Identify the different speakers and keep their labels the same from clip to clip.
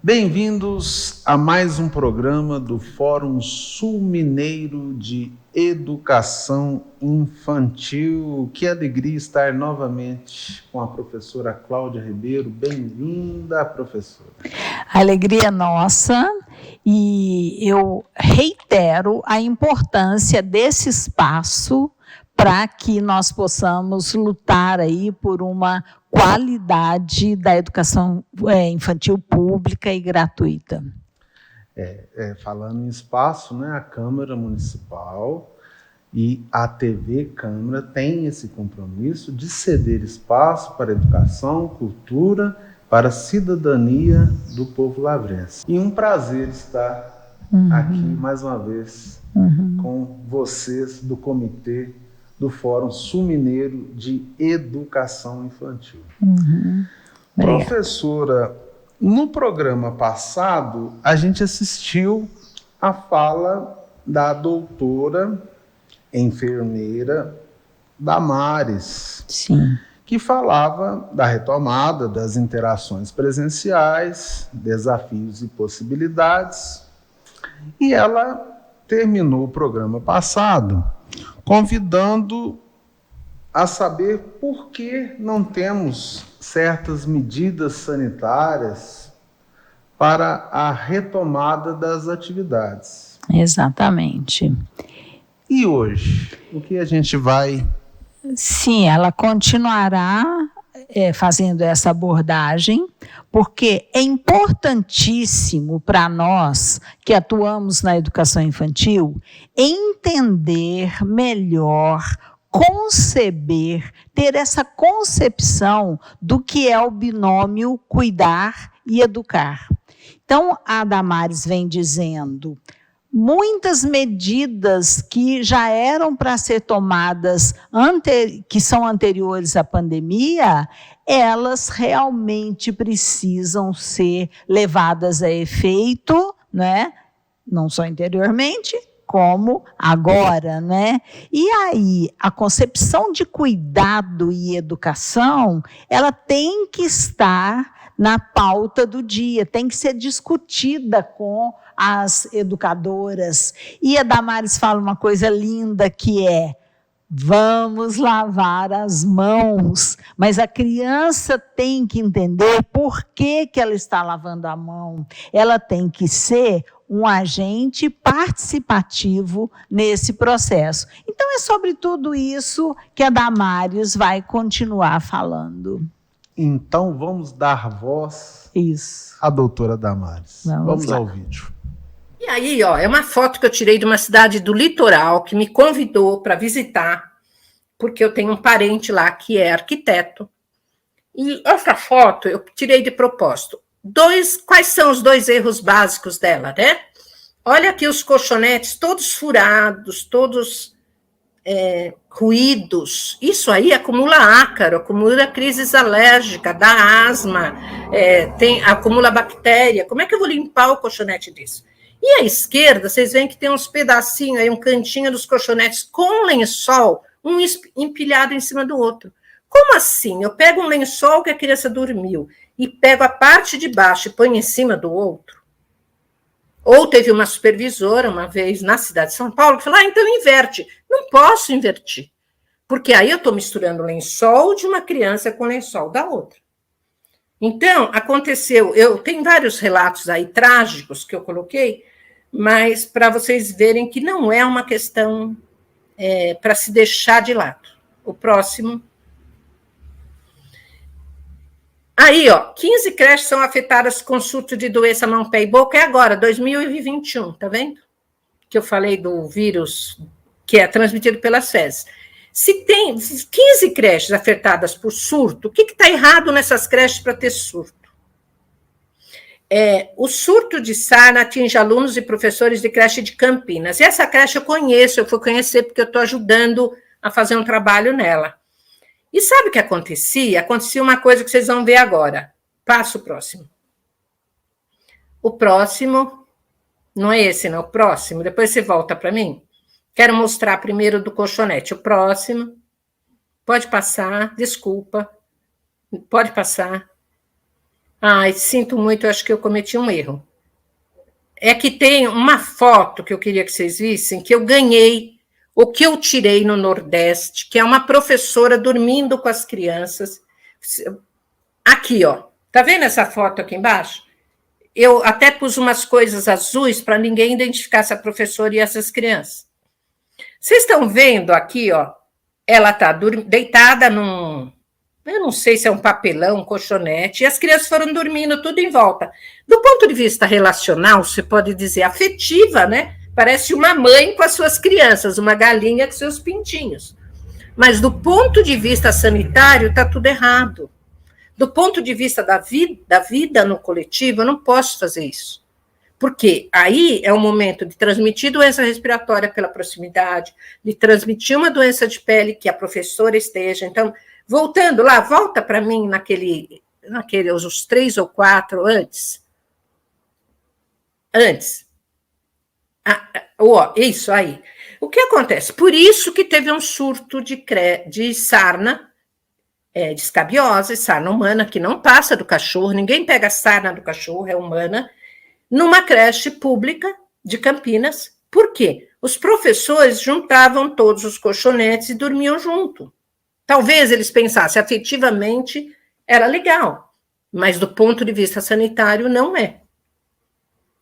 Speaker 1: Bem-vindos a mais um programa do Fórum Sul-Mineiro de Educação Infantil. Que alegria estar novamente com a professora Cláudia Ribeiro. Bem-vinda, professora.
Speaker 2: Alegria nossa, e eu reitero a importância desse espaço para que nós possamos lutar aí por uma qualidade da educação infantil pública e gratuita.
Speaker 1: Falando em espaço, né, a Câmara Municipal e a TV Câmara têm esse compromisso de ceder espaço para educação, cultura, para a cidadania do povo lavrense. E um prazer estar aqui mais uma vez com vocês do Comitê do Fórum Sul-Mineiro de Educação Infantil. Professora, no programa passado, a gente assistiu à fala da doutora enfermeira Damares,
Speaker 2: Sim.
Speaker 1: que falava da retomada das interações presenciais, desafios e possibilidades, e ela terminou o programa passado convidando a saber por que não temos certas medidas sanitárias para a retomada das atividades.
Speaker 2: Exatamente.
Speaker 1: E hoje, o que a gente vai...
Speaker 2: Sim, ela continuará fazendo essa abordagem, porque é importantíssimo para nós que atuamos na educação infantil entender melhor, conceber, ter essa concepção do que é o binômio cuidar e educar. Então, a Damares vem dizendo... Muitas medidas que já eram para ser tomadas, que são anteriores à pandemia, elas realmente precisam ser levadas a efeito, né? Não só anteriormente, como agora, né? E aí, a concepção de cuidado e educação, ela tem que estar na pauta do dia, tem que ser discutida com as educadoras. E a Damares fala uma coisa linda que é: vamos lavar as mãos, mas a criança tem que entender por que ela está lavando a mão. Ela tem que ser um agente participativo nesse processo. Então é sobre tudo isso que a Damares vai continuar falando.
Speaker 1: Então vamos dar voz à doutora Damares. Vamos ao vídeo.
Speaker 3: E aí, é uma foto que eu tirei de uma cidade do litoral que me convidou para visitar, porque eu tenho um parente lá que é arquiteto. E essa foto eu tirei de propósito. Quais são os 2 erros básicos dela, né? Olha aqui os colchonetes todos furados, todos ruídos. Isso aí acumula ácaro, acumula crises alérgicas, dá asma, acumula bactéria. Como é que eu vou limpar o colchonete disso? E à esquerda, vocês veem que tem uns pedacinhos aí, um cantinho dos colchonetes com lençol, um empilhado em cima do outro. Como assim? Eu pego um lençol que a criança dormiu e pego a parte de baixo e ponho em cima do outro? Ou teve uma supervisora, uma vez, na cidade de São Paulo, que falou, então inverte. Não posso invertir, porque aí eu estou misturando o lençol de uma criança com o lençol da outra. Então, aconteceu, eu tenho vários relatos aí trágicos que eu coloquei, mas para vocês verem que não é uma questão para se deixar de lado. O próximo. Aí, 15 creches são afetadas com surto de doença mão, pé e boca, é agora, 2021, tá vendo? Que eu falei do vírus que é transmitido pelas fezes. Se tem 15 creches afetadas por surto, o que está errado nessas creches para ter surto? O surto de sarna atinge alunos e professores de creche de Campinas. E essa creche eu conheço, eu fui conhecer porque eu estou ajudando a fazer um trabalho nela. E sabe o que acontecia? Acontecia uma coisa que vocês vão ver agora. Passa o próximo. O próximo, não é esse, não, o próximo. Depois você volta para mim. Quero mostrar primeiro do colchonete. O próximo. Pode passar, desculpa. Pode passar. Ai, sinto muito, eu acho que eu cometi um erro. É que tem uma foto que eu queria que vocês vissem, que eu ganhei, o que eu tirei no Nordeste, que é uma professora dormindo com as crianças. Aqui, ó. Tá vendo essa foto aqui embaixo? Eu até pus umas coisas azuis para ninguém identificar essa professora e essas crianças. Vocês estão vendo aqui, ó? Ela está deitada num, eu não sei se é um papelão, um colchonete, e as crianças foram dormindo tudo em volta. Do ponto de vista relacional, você pode dizer afetiva, né? Parece uma mãe com as suas crianças, uma galinha com seus pintinhos. Mas do ponto de vista sanitário, está tudo errado. Do ponto de vista da vida no coletivo, eu não posso fazer isso. Porque aí é o momento de transmitir doença respiratória pela proximidade, de transmitir uma doença de pele que a professora esteja. Então, voltando lá, volta para mim naquele os 3 ou 4 antes. Isso aí. O que acontece? Por isso que teve um surto de sarna, de escabiose, sarna humana, que não passa do cachorro, ninguém pega a sarna do cachorro, é humana, numa creche pública de Campinas. Por quê? Os professores juntavam todos os colchonetes e dormiam junto. Talvez eles pensassem, afetivamente era legal, mas do ponto de vista sanitário não é.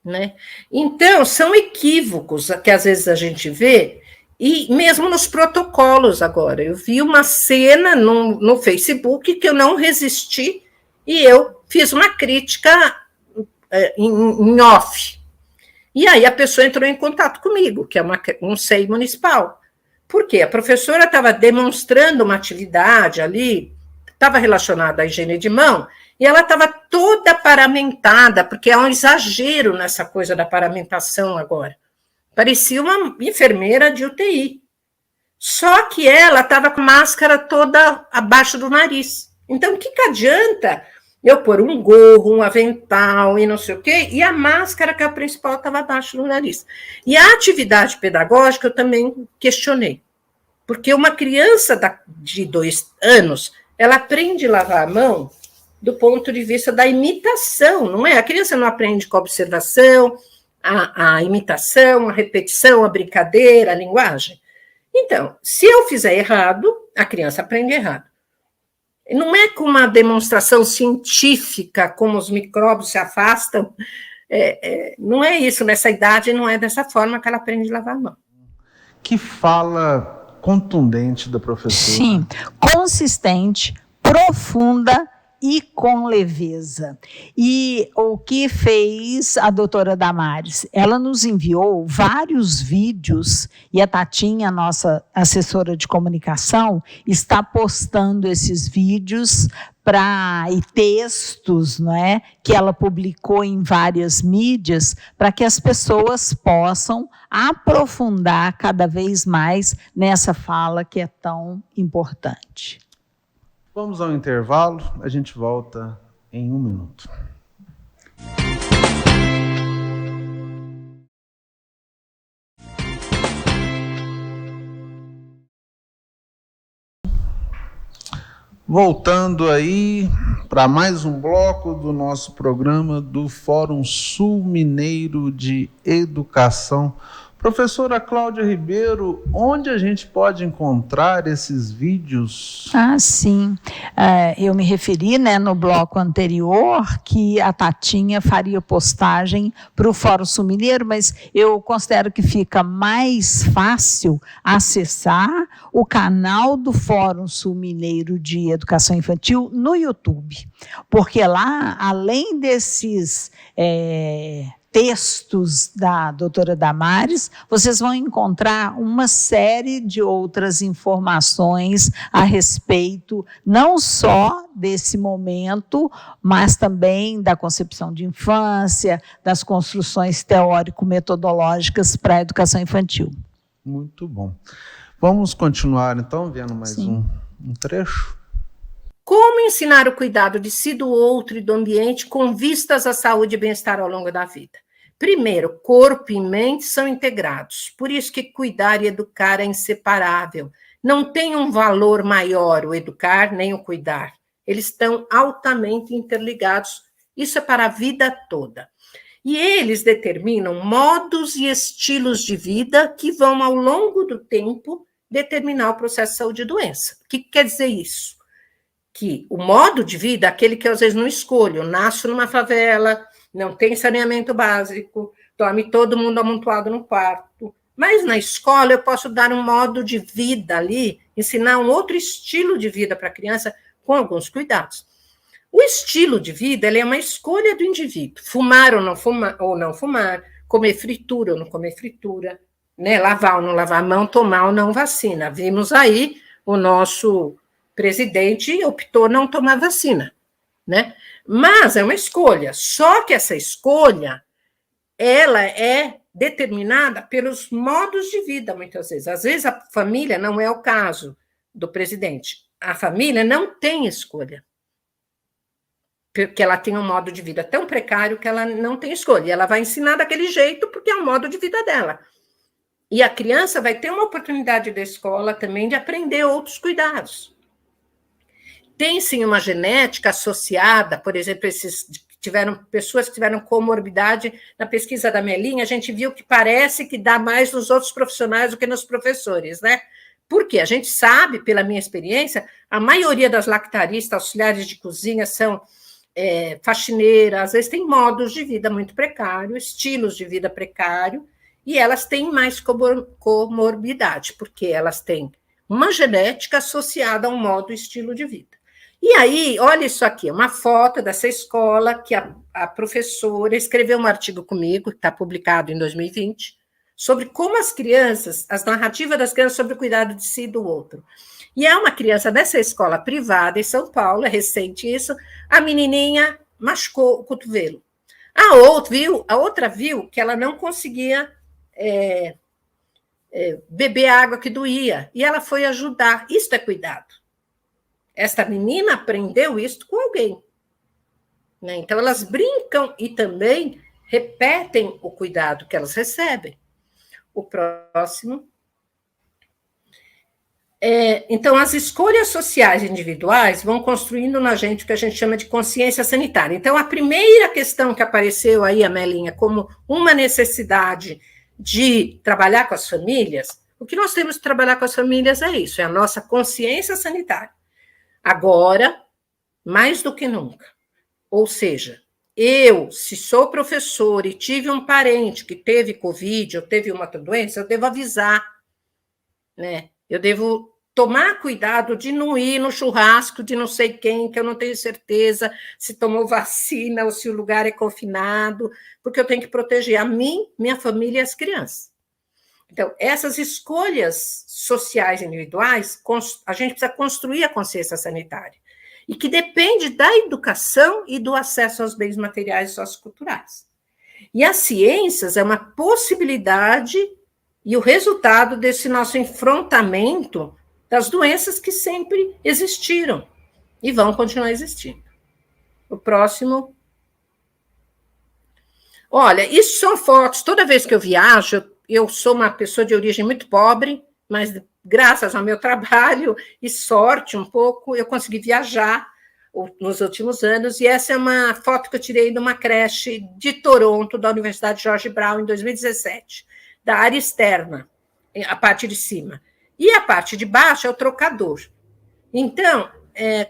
Speaker 3: Né? Então, são equívocos que às vezes a gente vê, e mesmo nos protocolos agora. Eu vi uma cena no Facebook que eu não resisti e eu fiz uma crítica em off. E aí a pessoa entrou em contato comigo, que é um SEI municipal. Por quê? A professora estava demonstrando uma atividade ali, estava relacionada à higiene de mão, e ela estava toda paramentada, porque há um exagero nessa coisa da paramentação agora. Parecia uma enfermeira de UTI. Só que ela estava com a máscara toda abaixo do nariz. Então, o que adianta eu pôr um gorro, um avental e não sei o quê, e a máscara, que é a principal, estava abaixo do nariz. E a atividade pedagógica eu também questionei. Porque uma criança de 2 anos, ela aprende a lavar a mão do ponto de vista da imitação, não é? A criança não aprende com a observação, a imitação, a repetição, a brincadeira, a linguagem. Então, se eu fizer errado, a criança aprende errado. Não é com uma demonstração científica, como os micróbios se afastam, não é isso, nessa idade não é dessa forma que ela aprende a lavar a mão.
Speaker 1: Que fala contundente da professora.
Speaker 2: Sim, consistente, profunda e com leveza. E o que fez a doutora Damares? Ela nos enviou vários vídeos, e a Tatinha, nossa assessora de comunicação, está postando esses vídeos e textos, não é, que ela publicou em várias mídias, para que as pessoas possam aprofundar cada vez mais nessa fala que é tão importante.
Speaker 1: Vamos ao intervalo, a gente volta em 1 minuto. Voltando aí para mais um bloco do nosso programa do Fórum Sul Mineiro de Educação. Professora Cláudia Ribeiro, onde a gente pode encontrar esses vídeos?
Speaker 2: Sim. Eu me referi, né, no bloco anterior que a Tatinha faria postagem para o Fórum Sul Mineiro, mas eu considero que fica mais fácil acessar o canal do Fórum Sul Mineiro de Educação Infantil no YouTube, porque lá, além desses textos da doutora Damares, vocês vão encontrar uma série de outras informações a respeito não só desse momento, mas também da concepção de infância, das construções teórico-metodológicas para a educação infantil.
Speaker 1: Muito bom. Vamos continuar, então, vendo mais um trecho.
Speaker 3: Como ensinar o cuidado de si, do outro e do ambiente com vistas à saúde e bem-estar ao longo da vida? Primeiro, corpo e mente são integrados. Por isso que cuidar e educar é inseparável. Não tem um valor maior o educar nem o cuidar. Eles estão altamente interligados Isso é para a vida toda. E eles determinam modos e estilos de vida que vão, ao longo do tempo, determinar o processo de saúde e doença. O que quer dizer isso? Que o modo de vida, aquele que eu às vezes não escolho, nasço numa favela, não tem saneamento básico, dorme todo mundo amontoado no quarto, mas na escola eu posso dar um modo de vida ali, ensinar um outro estilo de vida para a criança com alguns cuidados. O estilo de vida ele é uma escolha do indivíduo, fumar ou não fumar, comer fritura ou não comer fritura, né? Lavar ou não lavar a mão, tomar ou não vacina. Vimos aí o nosso presidente optou não tomar vacina, né? Mas é uma escolha, só que essa escolha ela é determinada pelos modos de vida, muitas vezes. Às vezes a família não é o caso do presidente. A família não tem escolha, porque ela tem um modo de vida tão precário que ela não tem escolha. Ela vai ensinar daquele jeito porque é o modo de vida dela. E a criança vai ter uma oportunidade da escola também de aprender outros cuidados. Tem, sim, uma genética associada, por exemplo, pessoas que tiveram comorbidade. Na pesquisa da Melinha, a gente viu que parece que dá mais nos outros profissionais do que nos professores, né? Por quê? A gente sabe, pela minha experiência, a maioria das lactaristas, auxiliares de cozinha, são faxineiras, às vezes têm modos de vida muito precários, estilos de vida precário, e elas têm mais comorbidade, porque elas têm uma genética associada a um modo e estilo de vida. E aí, olha isso aqui, uma foto dessa escola que a professora escreveu um artigo comigo, que está publicado em 2020, sobre como as narrativas das crianças sobre o cuidado de si e do outro. E é uma criança dessa escola privada em São Paulo, é recente isso, a menininha machucou o cotovelo. A outra viu que ela não conseguia beber água que doía, e ela foi ajudar. Isso é cuidado. Esta menina aprendeu isso com alguém, né? Então, elas brincam e também repetem o cuidado que elas recebem. O próximo. Então, as escolhas sociais individuais vão construindo na gente o que a gente chama de consciência sanitária. Então, a primeira questão que apareceu aí, Amelinha, como uma necessidade de trabalhar com as famílias, o que nós temos que trabalhar com as famílias é isso, é a nossa consciência sanitária. Agora, mais do que nunca. Ou seja, se sou professor e tive um parente que teve Covid ou teve uma outra doença, eu devo avisar, né? Eu devo tomar cuidado de não ir no churrasco de não sei quem, que eu não tenho certeza se tomou vacina ou se o lugar é confinado, porque eu tenho que proteger a mim, minha família e as crianças. Então, essas escolhas sociais individuais, a gente precisa construir a consciência sanitária, e que depende da educação e do acesso aos bens materiais e socioculturais. E as ciências é uma possibilidade e o resultado desse nosso enfrentamento das doenças que sempre existiram e vão continuar existindo. O próximo. Olha, isso são fotos. Toda vez que eu viajo, eu sou uma pessoa de origem muito pobre, mas graças ao meu trabalho e sorte um pouco, eu consegui viajar nos últimos anos, e essa é uma foto que eu tirei de uma creche de Toronto, da Universidade George Brown, em 2017, da área externa, a parte de cima. E a parte de baixo é o trocador. Então,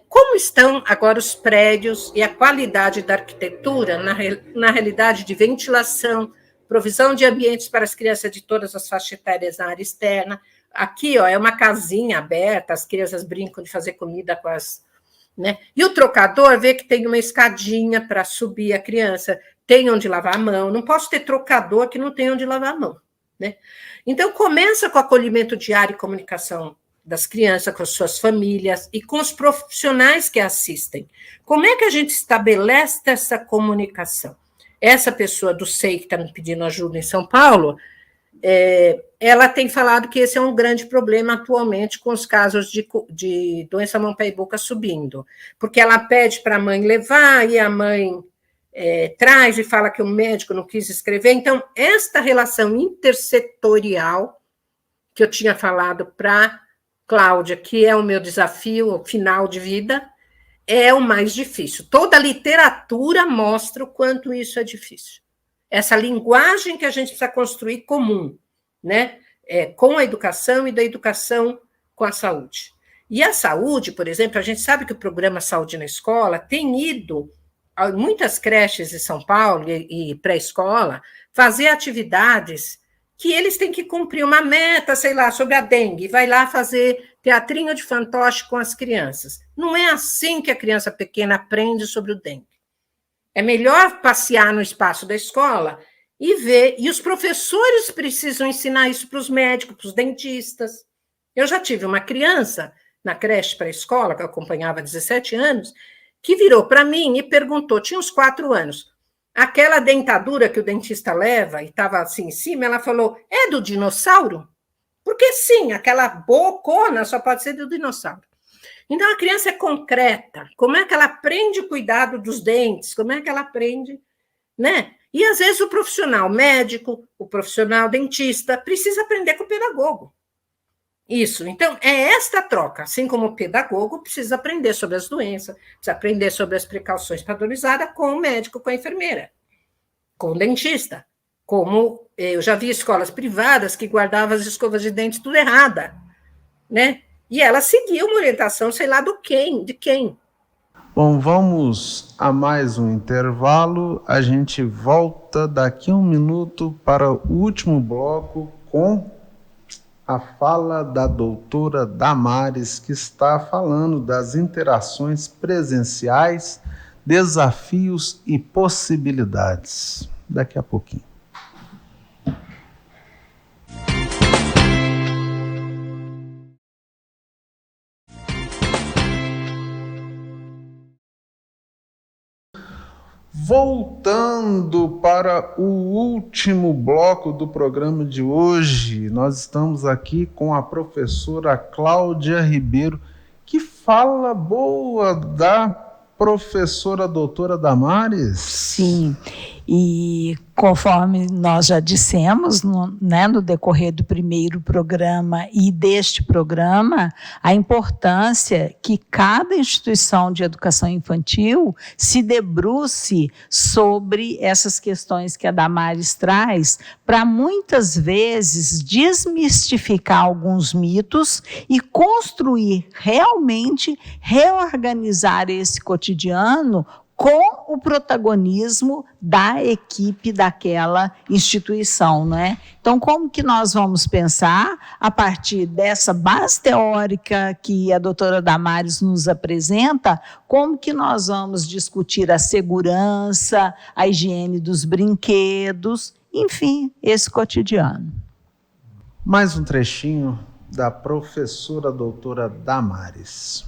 Speaker 3: como estão agora os prédios e a qualidade da arquitetura na realidade de ventilação, provisão de ambientes para as crianças de todas as faixas etárias na área externa. Aqui, é uma casinha aberta, as crianças brincam de fazer comida com as... né? E o trocador vê que tem uma escadinha para subir a criança, tem onde lavar a mão. Não posso ter trocador que não tem onde lavar a mão, né? Então, começa com o acolhimento diário e comunicação das crianças, com as suas famílias e com os profissionais que assistem. Como é que a gente estabelece essa comunicação? Essa pessoa do SEI que está me pedindo ajuda em São Paulo, ela tem falado que esse é um grande problema atualmente com os casos de doença mão, pé e boca subindo, porque ela pede para a mãe levar e a mãe traz e fala que o médico não quis escrever. Então, esta relação intersetorial que eu tinha falado para Cláudia, que é o meu desafio final de vida, é o mais difícil. Toda a literatura mostra o quanto isso é difícil. Essa linguagem que a gente precisa construir comum, né? Com a educação e da educação com a saúde. E a saúde, por exemplo, a gente sabe que o programa Saúde na Escola tem ido a muitas creches de São Paulo e pré-escola fazer atividades que eles têm que cumprir uma meta, sei lá, sobre a dengue, vai lá fazer teatrinho de fantoche com as crianças. Não é assim que a criança pequena aprende sobre o dengue. É melhor passear no espaço da escola e ver, e os professores precisam ensinar isso para os médicos, para os dentistas. Eu já tive uma criança na creche pré-escola, que eu acompanhava há 17 anos, que virou para mim e perguntou, tinha uns 4 anos, aquela dentadura que o dentista leva e estava assim em cima, ela falou, é do dinossauro? Porque sim, aquela bocona só pode ser do dinossauro. Então a criança é concreta, como é que ela aprende o cuidado dos dentes, como é que ela aprende, né? E às vezes o profissional médico, o profissional dentista, precisa aprender com o pedagogo. Isso, então é esta troca, assim como o pedagogo precisa aprender sobre as doenças, precisa aprender sobre as precauções padronizadas com o médico, com a enfermeira, com o dentista, como eu já vi escolas privadas que guardavam as escovas de dente tudo errada, né? E ela seguia uma orientação, sei lá de quem.
Speaker 1: Bom, vamos a mais um intervalo. A gente volta daqui a um minuto para o último bloco com a fala da doutora Damares, que está falando das interações presenciais, desafios e possibilidades. Daqui a pouquinho. Voltando para o último bloco do programa de hoje, nós estamos aqui com a professora Cláudia Ribeiro, que fala boa da professora doutora Damares.
Speaker 2: Sim, e conforme nós já dissemos no decorrer do primeiro programa e deste programa, a importância que cada instituição de educação infantil se debruce sobre essas questões que a Damares traz, para muitas vezes desmistificar alguns mitos e construir realmente, reorganizar esse cotidiano com o protagonismo da equipe daquela instituição, não é? Então, como que nós vamos pensar, a partir dessa base teórica que a doutora Damares nos apresenta, como que nós vamos discutir a segurança, a higiene dos brinquedos, enfim, esse cotidiano.
Speaker 1: Mais um trechinho da professora doutora Damares.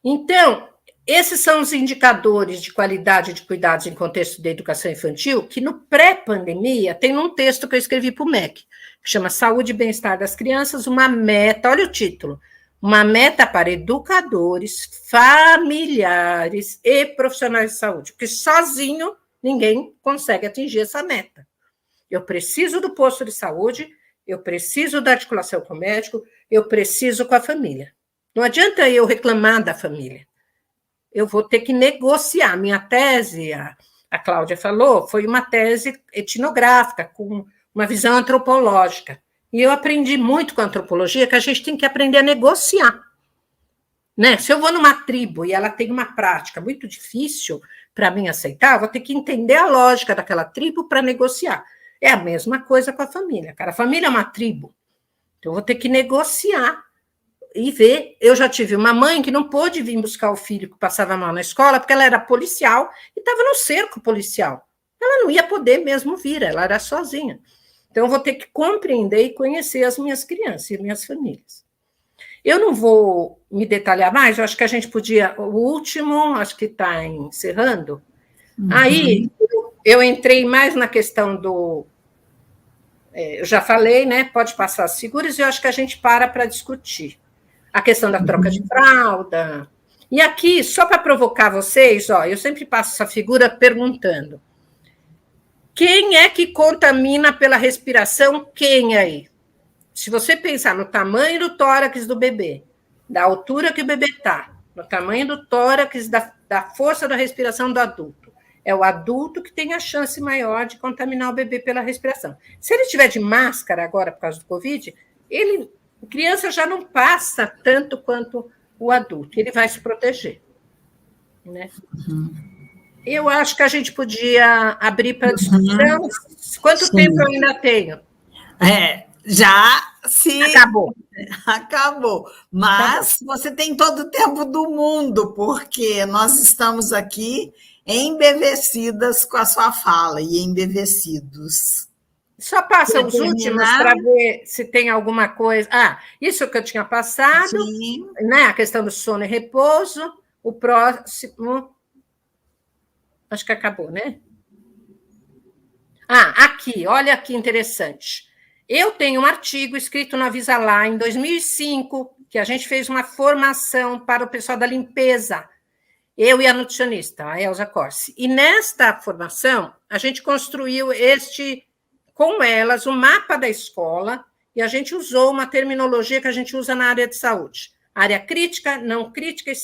Speaker 3: Então, esses são os indicadores de qualidade de cuidados em contexto da educação infantil, que no pré-pandemia tem um texto que eu escrevi para o MEC, que chama Saúde e Bem-Estar das Crianças, uma meta, olha o título, uma meta para educadores, familiares e profissionais de saúde, porque sozinho ninguém consegue atingir essa meta. Eu preciso do posto de saúde, eu preciso da articulação com o médico, eu preciso com a família. Não adianta eu reclamar da família. Eu vou ter que negociar. Minha tese, a Cláudia falou, foi uma tese etnográfica, com uma visão antropológica. E eu aprendi muito com a antropologia que a gente tem que aprender a negociar. Né? Se eu vou numa tribo e ela tem uma prática muito difícil para mim aceitar, eu vou ter que entender a lógica daquela tribo para negociar. É a mesma coisa com a família. Cara, a família é uma tribo. Então, eu vou ter que negociar e ver. Eu já tive uma mãe que não pôde vir buscar o filho que passava mal na escola, porque ela era policial e estava no cerco policial. Ela não ia poder mesmo vir, ela era sozinha. Então, eu vou ter que compreender e conhecer as minhas crianças e minhas famílias. Eu não vou me detalhar mais, eu acho que a gente podia... O último, acho que está encerrando. Aí, eu entrei mais na questão do... eu já falei, né? Pode passar as figuras, e eu acho que a gente para discutir. A questão da troca de fralda. E aqui, só para provocar vocês, eu sempre passo essa figura perguntando: quem é que contamina pela respiração? Quem aí? Se você pensar no tamanho do tórax do bebê, da altura que o bebê está, do tamanho do tórax, da força da respiração do adulto. É o adulto que tem a chance maior de contaminar o bebê pela respiração. Se ele estiver de máscara agora por causa do Covid, a criança já não passa tanto quanto o adulto, ele vai se proteger. Né? Eu acho que a gente podia abrir para discussão. Quanto tempo eu ainda tenho?
Speaker 4: Já se...
Speaker 3: Acabou.
Speaker 4: Mas você tem todo o tempo do mundo, porque nós estamos aqui embevecidas com a sua fala e embevecidos.
Speaker 3: Só passa os últimos para ver se tem alguma coisa. Isso que eu tinha passado, né? A questão do sono e repouso. O próximo. Acho que acabou, né? Aqui, olha que interessante. Eu tenho um artigo escrito na Avisalá em 2005, que a gente fez uma formação para o pessoal da limpeza, eu e a nutricionista, a Elza Corsi. E nesta formação, a gente construiu com elas, o mapa da escola, e a gente usou uma terminologia que a gente usa na área de saúde. Área crítica, não crítica e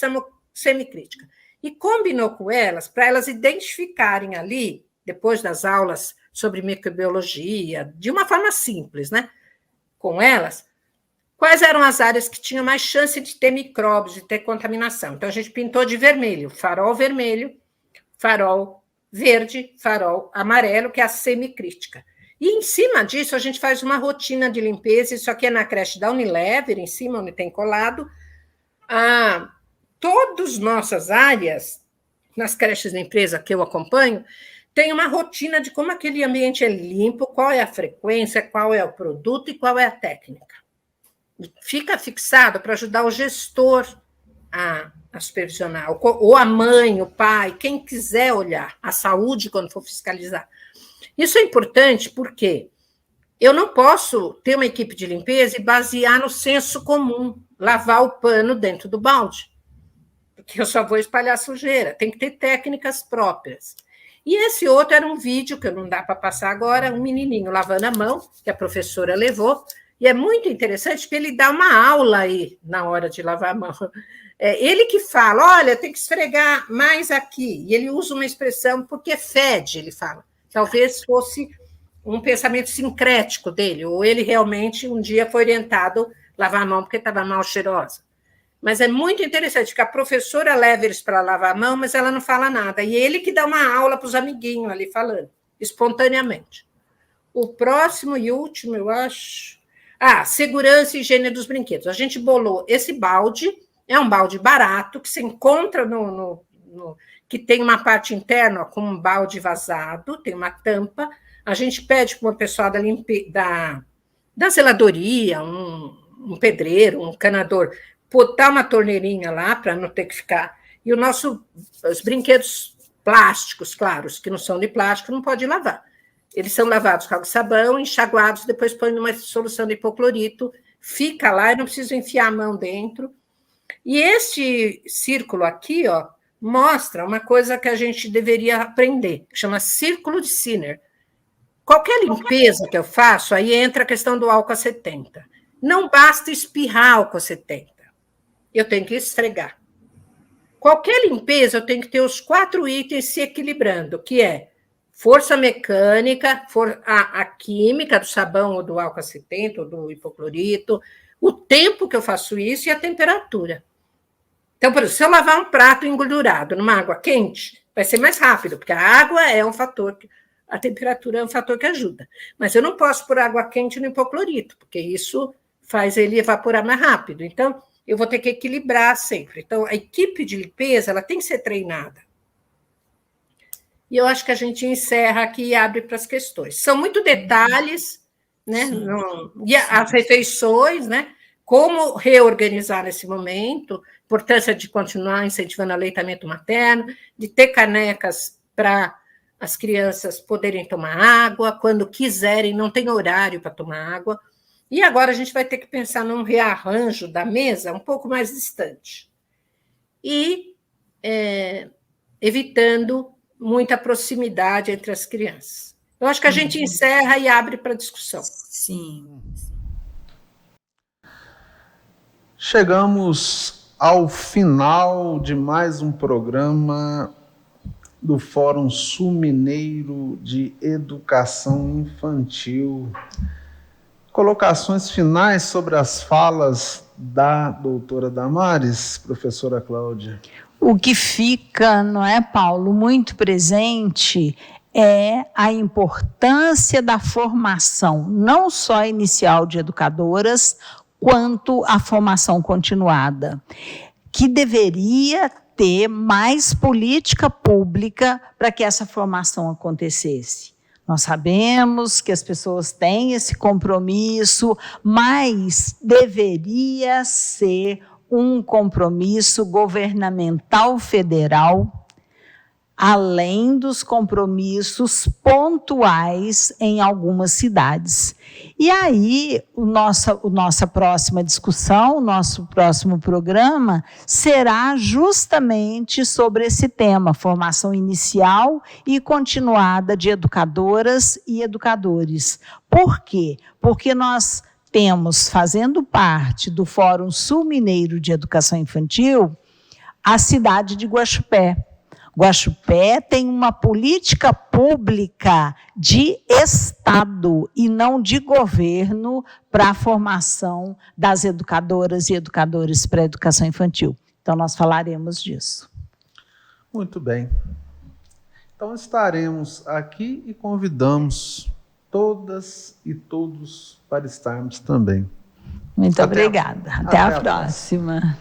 Speaker 3: semicrítica. E combinou com elas, para elas identificarem ali, depois das aulas sobre microbiologia, de uma forma simples, né? Com elas, quais eram as áreas que tinham mais chance de ter micróbios, de ter contaminação. Então, a gente pintou de vermelho, farol vermelho, farol verde, farol amarelo, que é a semicrítica. E, em cima disso, a gente faz uma rotina de limpeza, isso aqui é na creche da Unilever, em cima, onde tem colado. Todas nossas áreas, nas creches da empresa que eu acompanho, tem uma rotina de como aquele ambiente é limpo, qual é a frequência, qual é o produto e qual é a técnica. Fica fixado para ajudar o gestor a supervisionar, ou a mãe, o pai, quem quiser olhar, a saúde quando for fiscalizar. Isso é importante porque eu não posso ter uma equipe de limpeza e basear no senso comum, lavar o pano dentro do balde, porque eu só vou espalhar sujeira, tem que ter técnicas próprias. E esse outro era um vídeo, que não dá para passar agora, um menininho lavando a mão, que a professora levou, e é muito interessante, porque ele dá uma aula aí na hora de lavar a mão. Ele que fala, olha, tem que esfregar mais aqui, e ele usa uma expressão, porque fede, ele fala. Talvez fosse um pensamento sincrético dele, ou ele realmente um dia foi orientado a lavar a mão porque estava mal cheirosa. Mas é muito interessante que a professora leva eles para lavar a mão, mas ela não fala nada. E ele que dá uma aula para os amiguinhos ali falando, espontaneamente. O próximo e último, eu acho... segurança e higiene dos brinquedos. A gente bolou esse balde, é um balde barato, que se encontra que tem uma parte interna com um balde vazado, tem uma tampa. A gente pede para uma pessoa da zeladoria, um pedreiro, um canador, botar uma torneirinha lá para não ter que ficar. E os brinquedos plásticos, claro, os que não são de plástico, não pode lavar. Eles são lavados com água e sabão, enxaguados, depois põe numa solução de hipoclorito, fica lá e não precisa enfiar a mão dentro. E este círculo aqui, mostra uma coisa que a gente deveria aprender, que chama círculo de Sinner. Qualquer limpeza que eu faço, aí entra a questão do álcool 70. Não basta espirrar álcool 70. Eu tenho que esfregar. Qualquer limpeza, eu tenho que ter os 4 itens se equilibrando, que é força mecânica, a química do sabão ou do álcool 70 ou do hipoclorito, o tempo que eu faço isso e a temperatura. Então, por exemplo, se eu lavar um prato engordurado numa água quente, vai ser mais rápido, porque a água é um fator, a temperatura é um fator que ajuda. Mas eu não posso pôr água quente no hipoclorito, porque isso faz ele evaporar mais rápido. Então, eu vou ter que equilibrar sempre. Então, a equipe de limpeza ela tem que ser treinada. E eu acho que a gente encerra aqui e abre para as questões. São muito detalhes, né? E as refeições, né? Como reorganizar nesse momento, importância de continuar incentivando o aleitamento materno, de ter canecas para as crianças poderem tomar água, quando quiserem, não tem horário para tomar água. E agora a gente vai ter que pensar num rearranjo da mesa um pouco mais distante. E evitando muita proximidade entre as crianças. Eu acho que a gente encerra e abre para discussão.
Speaker 4: Sim.
Speaker 1: Chegamos ao final de mais um programa do Fórum Sul-Mineiro de Educação Infantil. Colocações finais sobre as falas da doutora Damares, professora Cláudia?
Speaker 2: O que fica, não é, Paulo, muito presente é a importância da formação, não só inicial de educadoras, quanto a formação continuada, que deveria ter mais política pública para que essa formação acontecesse. Nós sabemos que as pessoas têm esse compromisso, mas deveria ser um compromisso governamental federal, além dos compromissos pontuais em algumas cidades. E aí, nossa próxima discussão, o nosso próximo programa, será justamente sobre esse tema, formação inicial e continuada de educadoras e educadores. Por quê? Porque nós temos, fazendo parte do Fórum Sul-Mineiro de Educação Infantil, a cidade de Guaxupé. Guaxupé tem uma política pública de Estado e não de governo para a formação das educadoras e educadores para a educação infantil. Então, nós falaremos disso.
Speaker 1: Muito bem. Então, estaremos aqui e convidamos todas e todos para estarmos também.
Speaker 2: Muito obrigada. Até a próxima.